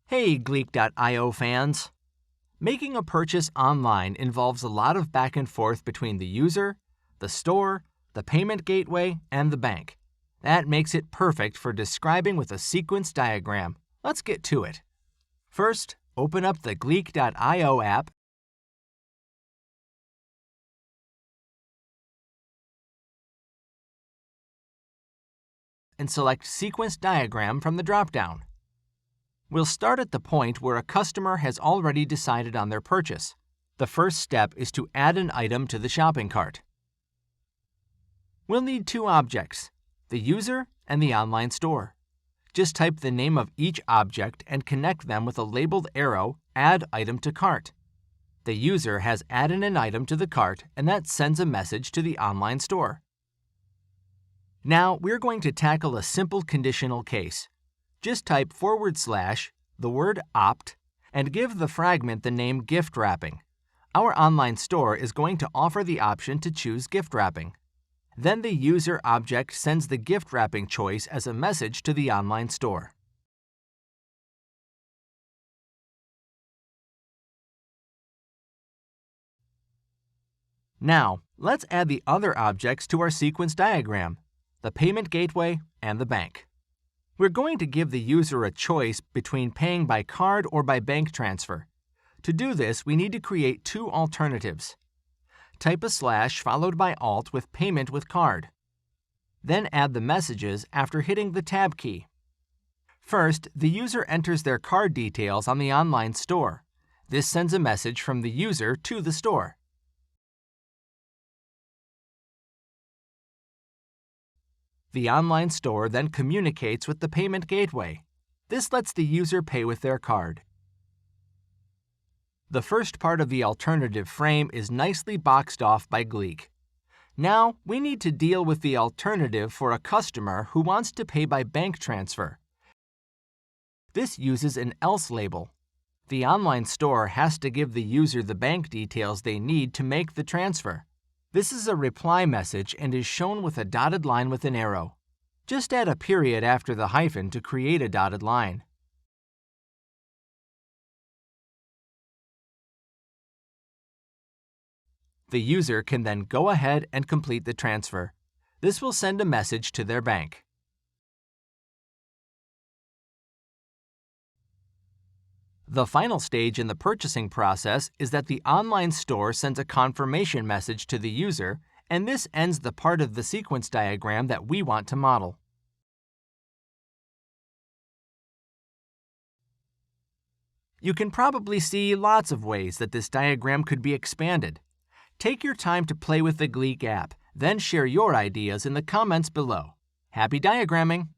Hey Gleek.io fans! Making a purchase online involves a lot of back and forth between the user, the store, the payment gateway, and the bank. That makes it perfect for describing with a sequence diagram. Let's get to it. First, open up the Gleek.io app and select Sequence Diagram from the drop-down. We'll start at the point where a customer has already decided on their purchase. The first step is to add an item to the shopping cart. We'll need two objects, the user and the online store. Just type the name of each object and connect them with a labeled arrow, Add Item to Cart. The user has added an item to the cart, and that sends a message to the online store. Now we're going to tackle a simple conditional case. Just type /, the word opt, and give the fragment the name gift wrapping. Our online store is going to offer the option to choose gift wrapping. Then the user object sends the gift wrapping choice as a message to the online store. Now, let's add the other objects to our sequence diagram, the payment gateway and the bank. We're going to give the user a choice between paying by card or by bank transfer. To do this, we need to create two alternatives. Type a / followed by Alt with Payment with Card. Then add the messages after hitting the Tab key. First, the user enters their card details on the online store. This sends a message from the user to the store. The online store then communicates with the payment gateway. This lets the user pay with their card. The first part of the alternative frame is nicely boxed off by Gleek. Now, we need to deal with the alternative for a customer who wants to pay by bank transfer. This uses an else label. The online store has to give the user the bank details they need to make the transfer. This is a reply message and is shown with a dotted line with an arrow. Just add a period after the hyphen to create a dotted line. The user can then go ahead and complete the transfer. This will send a message to their bank. The final stage in the purchasing process is that the online store sends a confirmation message to the user, and this ends the part of the sequence diagram that we want to model. You can probably see lots of ways that this diagram could be expanded. Take your time to play with the Gleek app, then share your ideas in the comments below. Happy diagramming!